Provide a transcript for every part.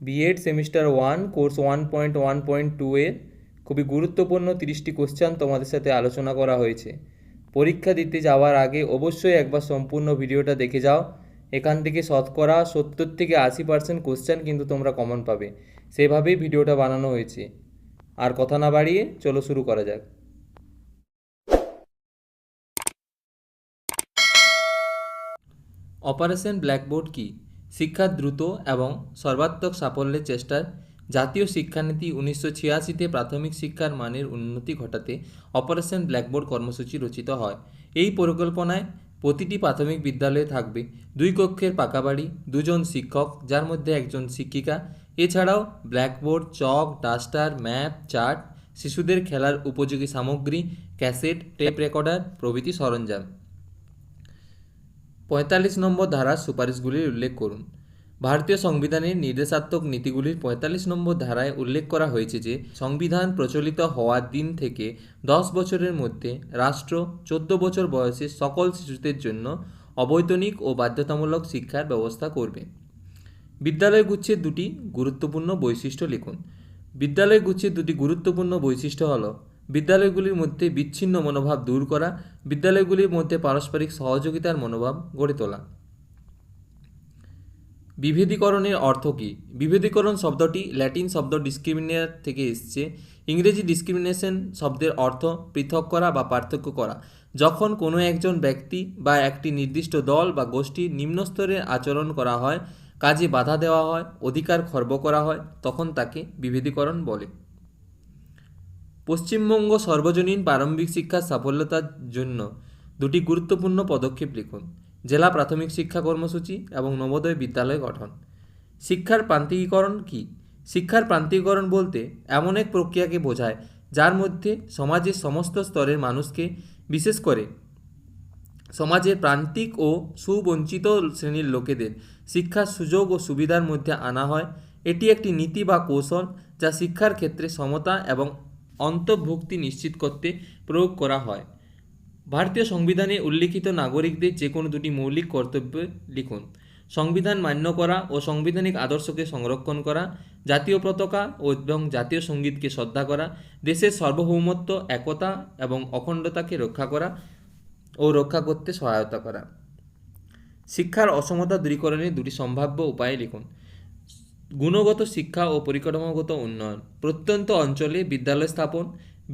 B Ed semester 1 course 1.1.2 এর খুবই গুরুত্বপূর্ণ 30টি কোশ্চেন তোমাদের সাথে আলোচনা করা হয়েছে। পরীক্ষা দিতে যাওয়ার আগে অবশ্যই একবার সম্পূর্ণ ভিডিওটা দেখে যাও। এখান থেকে শতকরা 70 থেকে 80% কোশ্চেন কিন্তু তোমরা কমন পাবে, সেভাবেই ভিডিওটা বানানো হয়েছে। আর কথা না বাড়িয়ে চলো শুরু করা যাক। অপারেশন ব্ল্যাকবোর্ড কি? শিক্ষার দ্রুত এবং সর্বাত্মক সাফল্যের চেষ্টায় জাতীয় শিক্ষানীতি 1986-তে প্রাথমিক শিক্ষার মানের উন্নতি ঘটাতে অপারেশন ব্ল্যাকবোর্ড কর্মসূচি রচিত হয়। এই পরিকল্পনায় প্রতিটি প্রাথমিক বিদ্যালয়ে থাকবে 2 কক্ষের পাকা বাড়ি, 2 জন শিক্ষক যার মধ্যে একজন শিক্ষিকা, এছাড়াও ব্ল্যাকবোর্ড, চক, ডাস্টার, ম্যাপ, চার্ট, শিশুদের খেলার উপযোগী সামগ্রী, ক্যাসেট, টেপ রেকর্ডার প্রভৃতি সরঞ্জাম। 45 নম্বর ধারার সুপারিশগুলির উল্লেখ করুন। ভারতীয় সংবিধানের নির্দেশাত্মক নীতিগুলির 45 নম্বর ধারায় উল্লেখ করা হয়েছে যে সংবিধান প্রচলিত হওয়ার দিন থেকে 10 বছরের মধ্যে রাষ্ট্র 14 বছর বয়সী সকল শিশুদের জন্য অবৈতনিক ও বাধ্যতামূলক শিক্ষার ব্যবস্থা করবে। বিদ্যালয় গুচ্ছের 2টি গুরুত্বপূর্ণ বৈশিষ্ট্য লিখুন। বিদ্যালয় গুচ্ছের 2টি গুরুত্বপূর্ণ বৈশিষ্ট্য হল বিদ্যালয়গুলির মধ্যে বিচ্ছিন্ন মনোভাব দূর করা, বিদ্যালয়গুলির মধ্যে পারস্পরিক সহযোগিতার মনোভাব গড়ে তোলা। বিভেদীকরণের অর্থ কী? বিভেদীকরণ শব্দটি ল্যাটিন শব্দ ডিসক্রিমিনেট থেকে এসেছে। ইংরেজি ডিসক্রিমিনেশন শব্দের অর্থ পৃথক করা বা পার্থক্য করা। যখন কোনো একজন ব্যক্তি বা একটি নির্দিষ্ট দল বা গোষ্ঠীর নিম্ন স্তরের আচরণ করা হয়, কাজে বাধা দেওয়া হয়, অধিকার খর্ব করা হয়, তখন তাকে বিভেদীকরণ বলে। পশ্চিমবঙ্গ সর্বজনীন প্রারম্ভিক শিক্ষার সাফল্যতার জন্য 2টি গুরুত্বপূর্ণ পদক্ষেপ লিখুন। জেলা প্রাথমিক শিক্ষা কর্মসূচি এবং নবোদয় বিদ্যালয় গঠন। শিক্ষার প্রান্তিকীকরণ কী? শিক্ষার প্রান্তিকীকরণ বলতে এমন এক প্রক্রিয়াকে বোঝায় যার মধ্যে সমাজের সমস্ত স্তরের মানুষকে, বিশেষ করে সমাজের প্রান্তিক ও সুবঞ্চিত শ্রেণীর লোকেদের শিক্ষার সুযোগ ও সুবিধার মধ্যে আনা হয়। এটি একটি নীতি বা কৌশল যা শিক্ষার ক্ষেত্রে সমতা এবং অন্তর্ভুক্তি নিশ্চিত করতে প্রয়োগ করা হয়। ভারতীয় সংবিধানে উল্লিখিত নাগরিকদের যে কোনো 2টি মৌলিক কর্তব্য লিখুন। সংবিধান মান্য করা ও সাংবিধানিক আদর্শকে সংরক্ষণ করা, জাতীয় পতাকা এবং জাতীয় সঙ্গীতকে শ্রদ্ধা করা, দেশের সার্বভৌমত্ব, একতা এবং অখণ্ডতাকে রক্ষা করা ও রক্ষা করতে সহায়তা করা। শিক্ষার অসমতা দূরীকরণের 2টি সম্ভাব্য উপায় লিখুন। গুণগত শিক্ষা ও পরিকাঠামোগত উন্নয়ন, প্রত্যন্ত অঞ্চলে বিদ্যালয় স্থাপন,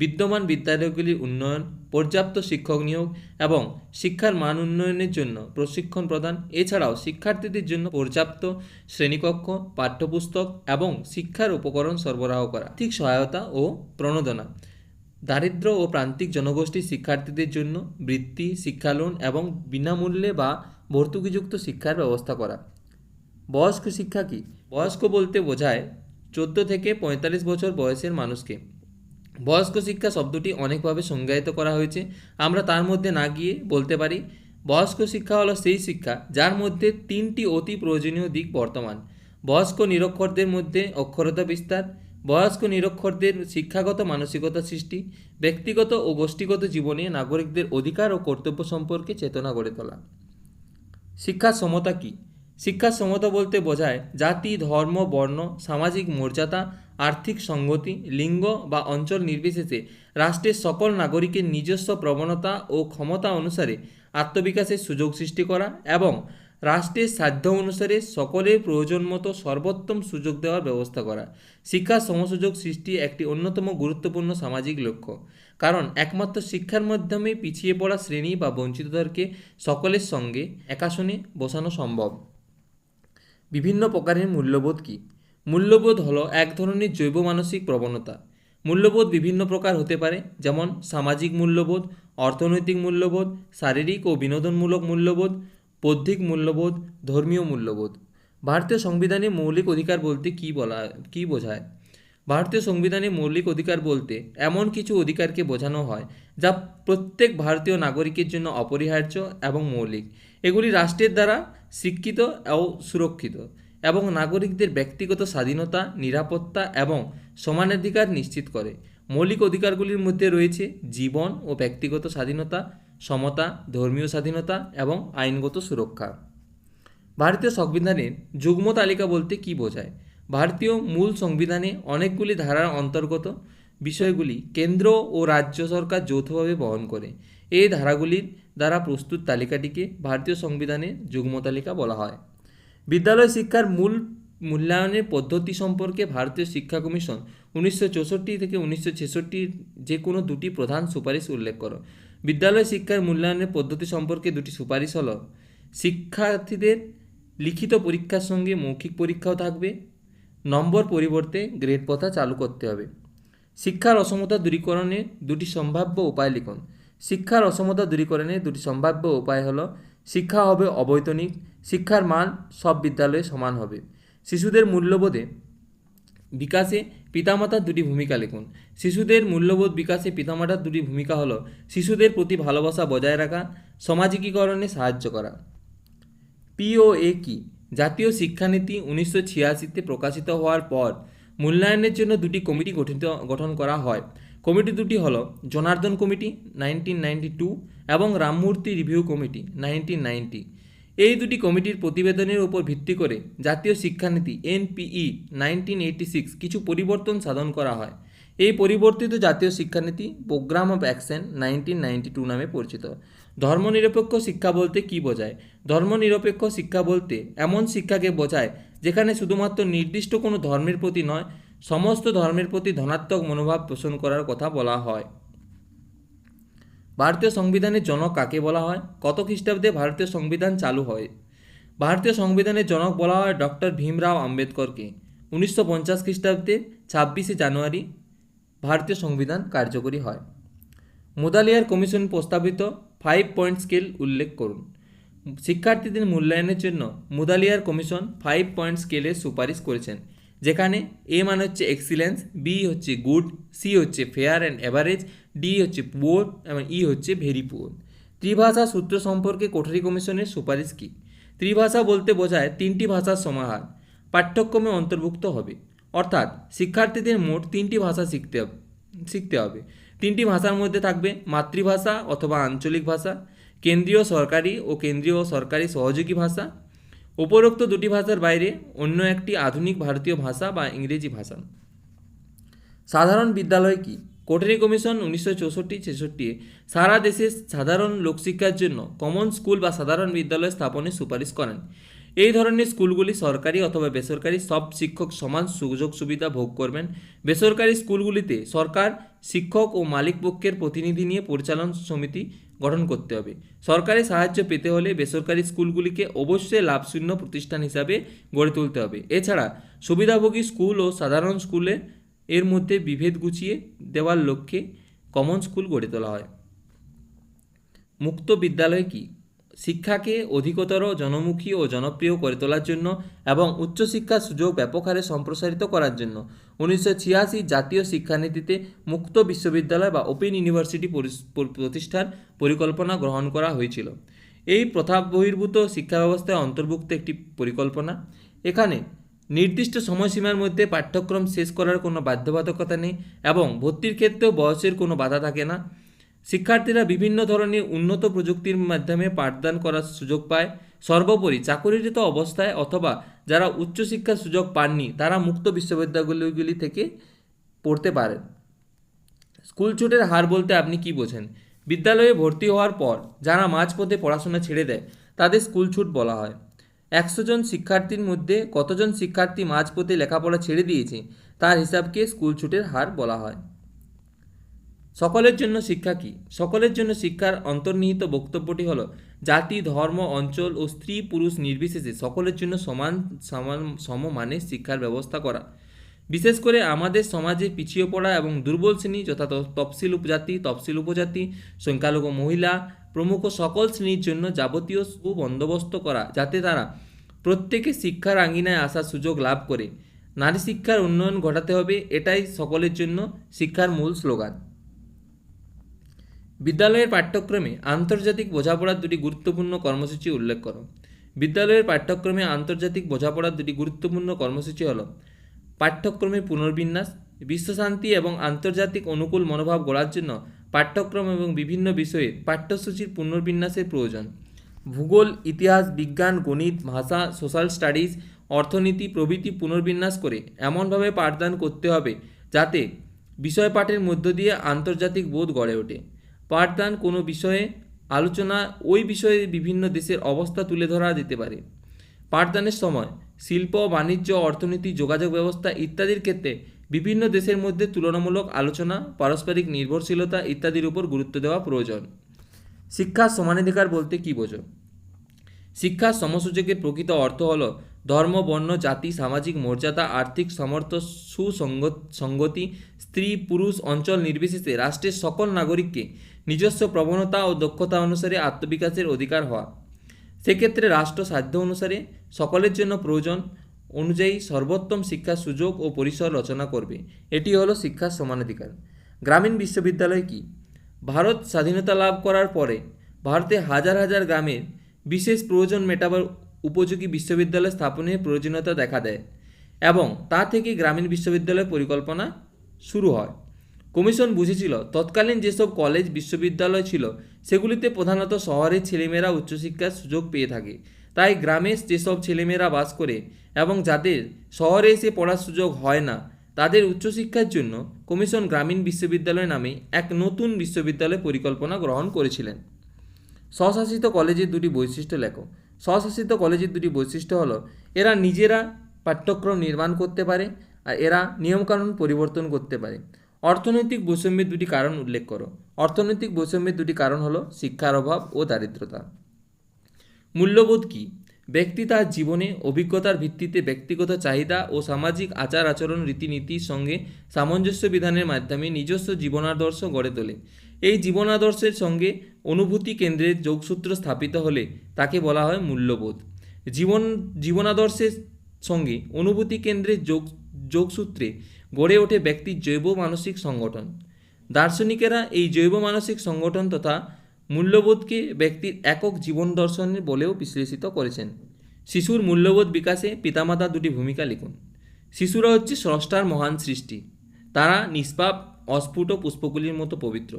বিদ্যমান বিদ্যালয়গুলির উন্নয়ন, পর্যাপ্ত শিক্ষক নিয়োগ এবং শিক্ষার মান উন্নয়নের জন্য প্রশিক্ষণ প্রদান। এছাড়াও শিক্ষার্থীদের জন্য পর্যাপ্ত শ্রেণীকক্ষ, পাঠ্যপুস্তক এবং শিক্ষার উপকরণ সরবরাহ করা। আর্থিক সহায়তা ও প্রণোদনা, দারিদ্র ও প্রান্তিক জনগোষ্ঠীর শিক্ষার্থীদের জন্য বৃত্তি, শিক্ষা লোন এবং বিনামূল্যে বা ভর্তুকিযুক্ত শিক্ষার ব্যবস্থা করা। বয়স্ক শিক্ষা কী? বয়স্ক বলতে বোঝায় 14 থেকে 45 বছর বয়সের মানুষকে। বয়স্ক শিক্ষা শব্দটি অনেকভাবে সংজ্ঞায়িত করা হয়েছে। আমরা তার মধ্যে না গিয়ে বলতে পারি, বয়স্ক শিক্ষা হলো সেই শিক্ষা যার মধ্যে 3টি অতি প্রয়োজনীয় দিক বর্তমান। বয়স্ক নিরক্ষরদের মধ্যে অক্ষরতা বিস্তার, বয়স্ক নিরক্ষরদের শিক্ষাগত মানসিকতা সৃষ্টি, ব্যক্তিগত ও গোষ্ঠীগত জীবনে নাগরিকদের অধিকার ও কর্তব্য সম্পর্কে চেতনা গড়ে তোলা। শিক্ষার সমতা কী? শিক্ষার সমতা বলতে বোঝায় জাতি, ধর্ম, বর্ণ, সামাজিক মর্যাদা, আর্থিক সংগতি, লিঙ্গ বা অঞ্চল নির্বিশেষে রাষ্ট্রের সকল নাগরিকের নিজস্ব প্রবণতা ও ক্ষমতা অনুসারে আত্মবিকাশের সুযোগ সৃষ্টি করা এবং রাষ্ট্রের সাধ্য অনুসারে সকলের প্রয়োজন মতো সর্বোত্তম সুযোগ দেওয়ার ব্যবস্থা করা। শিক্ষার সমসুযোগ সৃষ্টি একটি অন্যতম গুরুত্বপূর্ণ সামাজিক লক্ষ্য, কারণ একমাত্র শিক্ষার মাধ্যমে পিছিয়ে পড়া শ্রেণী বা বঞ্চিতদেরকে সকলের সঙ্গে একাসনে বসানো সম্ভব। বিভিন্ন প্রকারের মূল্যবোধ কী? মূল্যবোধ হলো এক ধরনের জৈব মানসিক প্রবণতা। মূল্যবোধ বিভিন্ন প্রকার হতে পারে, যেমন সামাজিক মূল্যবোধ, অর্থনৈতিক মূল্যবোধ, শারীরিক ও বিনোদনমূলক মূল্যবোধ, বৌদ্ধিক মূল্যবোধ, ধর্মীয় মূল্যবোধ। ভারতীয় সংবিধানে মৌলিক অধিকার বলতে কী বোঝায়? ভারতীয় সংবিধানে মৌলিক অধিকার বলতে এমন কিছু অধিকারকে বোঝানো হয় যা প্রত্যেক ভারতীয় নাগরিকের জন্য অপরিহার্য এবং মৌলিক। এগুলি রাষ্ট্রের দ্বারা স্বীকৃত ও সুরক্ষিত এবং নাগরিকদের ব্যক্তিগত স্বাধীনতা, নিরাপত্তা এবং সমানাধিকার নিশ্চিত করে। মৌলিক অধিকারগুলির মধ্যে রয়েছে জীবন ও ব্যক্তিগত স্বাধীনতা, সমতা, ধর্মীয় স্বাধীনতা এবং আইনগত সুরক্ষা। ভারতীয় সংবিধানের যুগ্ম তালিকা বলতে কী বোঝায়? ভারতীয় মূল সংবিধানে অনেকগুলি ধারার অন্তর্গত বিষয়গুলি কেন্দ্র ও রাজ্য সরকার যৌথভাবে বহন করে। এই ধারাগুলির দ্বারা প্রস্তুত তালিকাটিকে ভারতীয় সংবিধানের যুগ্ম তালিকা বলা হয়। বিদ্যালয় শিক্ষার মূল্যায়নের পদ্ধতি সম্পর্কে ভারতীয় শিক্ষা কমিশন 1964 থেকে 1966 যে কোনো দুটি প্রধান সুপারিশ উল্লেখ করো। বিদ্যালয় শিক্ষার মূল্যায়নের পদ্ধতি সম্পর্কে দুটি সুপারিশ হলো, শিক্ষার্থীদের লিখিত পরীক্ষার সঙ্গে মৌখিক পরীক্ষাও থাকবে, নম্বর পরিবর্তে গ্রেড প্রথা চালু করতে হবে। শিক্ষার অসমতা দূরীকরণে দুটি সম্ভাব্য উপায় লিখুন। শিক্ষার অসমতা দূরীকরণে দুটি সম্ভাব্য উপায় হলো, শিক্ষা হবে অবৈতনিক, শিক্ষার মান সব বিদ্যালয়ে সমান হবে। শিশুদের মূল্যবোধে বিকাশে পিতামাতার দুটি ভূমিকা লিখুন। শিশুদের মূল্যবোধ বিকাশে পিতামাতার দুটি ভূমিকা হলো, শিশুদের প্রতি ভালোবাসা বজায় রাখা, সামাজিকীকরণে সাহায্য করা। পিওএ কি? জাতীয় শিক্ষানীতি 1986-তে প্রকাশিত হওয়ার পর মূল্যায়নের জন্য দুটি কমিটি গঠন করা হয়। কমিটি দুটি হলো জনার্দন কমিটি 1992 এবং রামমূর্তি রিভিউ কমিটি 1990। এই দুটি কমিটির প্রতিবেদনের উপর ভিত্তি করে জাতীয় শিক্ষানীতি NPE 1986 কিছু পরিবর্তন সাধন করা হয়। এই পরিবর্তিত জাতীয় শিক্ষানীতি প্রোগ্রাম অফ অ্যাকশন 1992 নামে পরিচিত। ধর্মনিরপেক্ষ শিক্ষা বলতে কী বোঝায়? ধর্মনিরপেক্ষ শিক্ষা বলতে এমন শিক্ষাকে বোঝায় যেখানে শুধুমাত্র নির্দিষ্ট কোনো ধর্মের প্রতি নয়, সমস্ত ধর্মের প্রতি ধনাত্মক মনোভাব পোষণ করার কথা বলা হয়। ভারতীয় সংবিধানের জনক কাকে বলা হয়? কত খ্রিস্টাব্দে ভারতীয় সংবিধান চালু হয়? ভারতীয় সংবিধানের জনক বলা হয় ডক্টর ভীমরাও আম্বেদকরকে। 1950 খ্রিস্টাব্দে 26শে জানুয়ারি ভারতীয় সংবিধান কার্যকরী হয়। মুদালিয়ার কমিশন প্রস্তাবিত 5 পয়েন্ট স্কেল উল্লেখ করুন। শিক্ষার্থীদের মূল্যায়নের জন্য মুদালিয়ার কমিশন 5 পয়েন্ট স্কেলের সুপারিশ করেছেন, যেখানে এ মানে হচ্ছে এক্সিলেন্স, বি হচ্ছে গুড, সি হচ্ছে ফেয়ার অ্যান্ড অ্যাভারেজ, ডি হচ্ছে পুয়ার এবং ই হচ্ছে ভেরি পুয়ার। ত্রিভাষা সূত্র সম্পর্কে কোঠারি কমিশনের সুপারিশ কী? ত্রিভাষা বলতে বোঝায় তিনটি ভাষার সমাহার পাঠ্যক্রমে অন্তর্ভুক্ত হবে, অর্থাৎ শিক্ষার্থীদের মোট তিনটি ভাষা শিখতে হবে। তিনটি ভাষার মধ্যে থাকবে মাতৃভাষা অথবা আঞ্চলিক ভাষা, কেন্দ্রীয় সরকারি ও কেন্দ্রীয় সরকারি সহযোগী ভাষা, উপরোক্ত দুটি ভাষার বাইরে অন্য একটি আধুনিক ভারতীয় ভাষা বা ইংরেজি ভাষা। সাধারণ বিদ্যালয় কি? কোঠারি কমিশন 1964-66 সারা দেশে সাধারণ লোকশিক্ষার জন্য কমন স্কুল বা সাধারণ বিদ্যালয় স্থাপনের সুপারিশ করেন। এই ধরনের স্কুলগুলি সরকারি অথবা বেসরকারি সব শিক্ষক সমান সুযোগ সুবিধা ভোগ করবেন। বেসরকারি স্কুলগুলিতে সরকার শিক্ষক ও মালিক পক্ষের প্রতিনিধি নিয়ে পরিচালন সমিতি গঠন করতে হবে। সরকারি সাহায্য পেতে হলে বেসরকারি স্কুলগুলিকে অবশ্যই লাভশূন্য প্রতিষ্ঠান হিসাবে গড়ে তুলতে হবে। এছাড়া সুবিধাভোগী স্কুল ও সাধারণ স্কুলে এর মধ্যে বিভেদ গুছিয়ে দেওয়ার লক্ষ্যে কমন স্কুল গড়ে তোলা হয়। মুক্ত বিদ্যালয় কি? শিক্ষাকে অধিকতর জনমুখী ও জনপ্রিয় করে তোলার জন্য এবং উচ্চশিক্ষার সুযোগ ব্যাপক হারে সম্প্রসারিত করার জন্য 1986 জাতীয় শিক্ষানীতিতে মুক্ত বিশ্ববিদ্যালয় বা ওপেন ইউনিভার্সিটি প্রতিষ্ঠার পরিকল্পনা গ্রহণ করা হয়েছিল। এই প্রথা বহির্ভূত শিক্ষা ব্যবস্থায় অন্তর্ভুক্ত একটি পরিকল্পনা। এখানে নির্দিষ্ট সময়সীমার মধ্যে পাঠ্যক্রম শেষ করার কোনো বাধ্যবাধকতা নেই এবং ভর্তির ক্ষেত্রেও বয়সের কোনো বাধা থাকে না। শিক্ষার্থীরা বিভিন্ন ধরনের উন্নত প্রযুক্তির মাধ্যমে পাঠদান করার সুযোগ পায়। সর্বোপরি চাকরিরত অবস্থায় অথবা যারা উচ্চশিক্ষার সুযোগ পাননি তারা মুক্ত বিশ্ববিদ্যালয়গুলি থেকে পড়তে পারেন। স্কুল ছুটের হার বলতে আপনি কি বোঝেন? বিদ্যালয়ে ভর্তি হওয়ার পর যারা মাঝপথে পড়াশোনা ছেড়ে দেয় তাদের স্কুল ছুট বলা হয়। 100 জন শিক্ষার্থীর মধ্যে কতজন শিক্ষার্থী মাঝপথে লেখাপড়া ছেড়ে দিয়েছে তার হিসাবকে স্কুল ছুটের হার বলা হয়। সকলের জন্য শিক্ষা কি? সকলের জন্য শিক্ষার অন্তর্নিহিত বক্তব্যটি হলো জাতি, ধর্ম, অঞ্চল ও স্ত্রী পুরুষ নির্বিশেষে সকলের জন্য সমমানের শিক্ষার ব্যবস্থা করা। বিশেষ করে আমাদের সমাজে পিছিয়ে পড়া এবং দুর্বল শ্রেণী যথা তফসিল উপজাতি, সংখ্যালঘু মহিলা প্রমুখ সকল শ্রেণীর জন্য যাবতীয় সুবন্দোবস্ত করা, যাতে তারা প্রত্যেকে শিক্ষার আঙিনায় আসার সুযোগ লাভ করে। নারী শিক্ষার উন্নয়ন ঘটাতে হবে, এটাই সকলের জন্য শিক্ষার মূল স্লোগান। বিদ্যালয়ের পাঠ্যক্রমে আন্তর্জাতিক বোঝাপড়ার দুটি গুরুত্বপূর্ণ কর্মসূচি উল্লেখ করো। বিদ্যালয়ের পাঠ্যক্রমে আন্তর্জাতিক বোঝাপড়ার দুটি গুরুত্বপূর্ণ কর্মসূচি হলো পাঠ্যক্রমের পুনর্বিন্যাস, বিশ্বশান্তি এবং আন্তর্জাতিক অনুকূল মনোভাব গড়ার জন্য পাঠ্যক্রম এবং বিভিন্ন বিষয়ে পাঠ্যসূচির পুনর্বিন্যাসের প্রয়োজন। ভূগোল, ইতিহাস, বিজ্ঞান, গণিত, ভাষা, সোশ্যাল স্টাডিজ অর্থনীতি প্রভৃতি পুনর্বিন্যাস করে এমনভাবে পাঠদান করতে হবে যাতে বিষয় পাঠের মধ্য দিয়ে আন্তর্জাতিক বোধ গড়ে ওঠে। পাঠদান কোনো বিষয়ে আলোচনা ওই বিষয়ে বিভিন্ন দেশের অবস্থা তুলে ধরা যেতে পারে। পাঠদানের সময় শিল্প, বাণিজ্য, অর্থনীতি, যোগাযোগ ব্যবস্থা ইত্যাদির ক্ষেত্রে বিভিন্ন দেশের মধ্যে তুলনামূলক আলোচনা, পারস্পরিক নির্ভরশীলতা ইত্যাদির উপর গুরুত্ব দেওয়া প্রয়োজন। শিক্ষার সমানাধিকার বলতে কী বোঝো? শিক্ষার সমসূচকের প্রকৃত অর্থ হল ধর্ম, বর্ণ, জাতি, সামাজিক মর্যাদা, আর্থিক সামর্থ্য, সুসংগতি, স্ত্রী পুরুষ, অঞ্চল নির্বিশেষে রাষ্ট্রের সকল নাগরিককে নিজস্ব প্রবণতা ও দক্ষতা অনুসারে আত্মবিকাশের অধিকার হওয়া। সেক্ষেত্রে রাষ্ট্র সাধ্য অনুসারে সকলের জন্য প্রয়োজন অনুযায়ী সর্বোত্তম শিক্ষার সুযোগ ও পরিসর রচনা করবে। এটি হলো শিক্ষার সমানাধিকার। গ্রামীণ বিশ্ববিদ্যালয় কি? ভারত স্বাধীনতা লাভ করার পরে ভারতে হাজার হাজার গ্রামের বিশেষ প্রয়োজন মেটাবার উপযোগী বিশ্ববিদ্যালয় স্থাপনের প্রয়োজনীয়তা দেখা দেয় এবং তা থেকে গ্রামীণ বিশ্ববিদ্যালয় পরিকল্পনা শুরু হয়। কমিশন বুঝেছিল তৎকালীন যেসব কলেজ বিশ্ববিদ্যালয় ছিল সেগুলিতে প্রধানত শহরের ছেলেমেয়েরা উচ্চশিক্ষার সুযোগ পেয়ে থাকে, তাই গ্রামে যেসব ছেলেমেয়েরা বাস করে এবং যাদের শহরে এসে পড়ার সুযোগ হয় না তাদের উচ্চশিক্ষার জন্য কমিশন গ্রামীণ বিশ্ববিদ্যালয় নামে এক নতুন বিশ্ববিদ্যালয় পরিকল্পনা গ্রহণ করেছিলেন। স্বশাসিত কলেজের দুটি বৈশিষ্ট্য লেখো। স্বশাসিত কলেজের দুটি বৈশিষ্ট্য হলো এরা নিজেরা পাঠ্যক্রম নির্মাণ করতে পারে আর এরা নিয়মকানুন পরিবর্তন করতে পারে। অর্থনৈতিক বৈষম্যের দুটি কারণ উল্লেখ করো। অর্থনৈতিক বৈষম্যের দুটি কারণ হলো শিক্ষার অভাব ও দারিদ্রতা। মূল্যবোধ কী? ব্যক্তি তার জীবনে অভিজ্ঞতার ভিত্তিতে ব্যক্তিগত চাহিদা ও সামাজিক আচার আচরণ রীতিনীতির সঙ্গে সামঞ্জস্য বিধানের মাধ্যমে নিজস্ব জীবনাদর্শ গড়ে তোলে। এই জীবনাদর্শের সঙ্গে অনুভূতি কেন্দ্রের যোগসূত্র স্থাপিত হলে তাকে বলা হয় মূল্যবোধ। জীবনাদর্শের সঙ্গে অনুভূতি কেন্দ্রের যোগসূত্রে গড়ে ওঠে ব্যক্তির জৈব মানসিক সংগঠন। দার্শনিকেরা এই জৈব মানসিক সংগঠন তথা মূল্যবোধকে ব্যক্তির একক জীবন দর্শন বলেও বিশ্লেষিত করেছেন। শিশুর মূল্যবোধ বিকাশে পিতামাতা দুটি ভূমিকা লিখুন। শিশুরা হচ্ছে স্রষ্টার মহান সৃষ্টি, তারা নিষ্পাপ অস্ফুট পুষ্পগুলির মতো পবিত্র।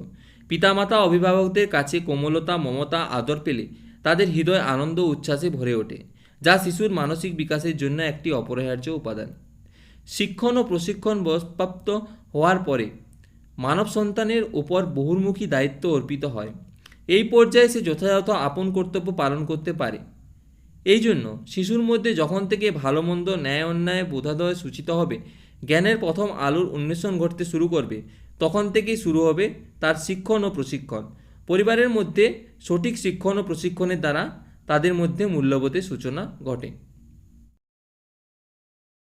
পিতামাতা অভিভাবকদের কাছে কোমলতা, মমতা, আদর পেলে তাদের হৃদয় আনন্দ উচ্ছ্বাসে ভরে ওঠে, যা শিশুর মানসিক বিকাশের জন্য একটি অপরিহার্য উপাদান। শিক্ষণ ও প্রশিক্ষণ বয়ঃপ্রাপ্ত হওয়ার পরে মানব সন্তানের ওপর বহুমুখী দায়িত্ব অর্পিত হয়। এই পর্যায়ে সে যথাযথ আপন কর্তব্য পালন করতে পারে। এই জন্য শিশুর মধ্যে যখন থেকে ভালো মন্দ, ন্যায় অন্যায় বোধাদয় সূচিত হবে, জ্ঞানের প্রথম আলোর উন্মেষণ ঘটতে শুরু করবে, তখন থেকেই শুরু হবে তার শিক্ষণ ও প্রশিক্ষণ। পরিবারের মধ্যে সঠিক শিক্ষণ ও প্রশিক্ষণের দ্বারা তাদের মধ্যে মূল্যবোধের সূচনা ঘটে।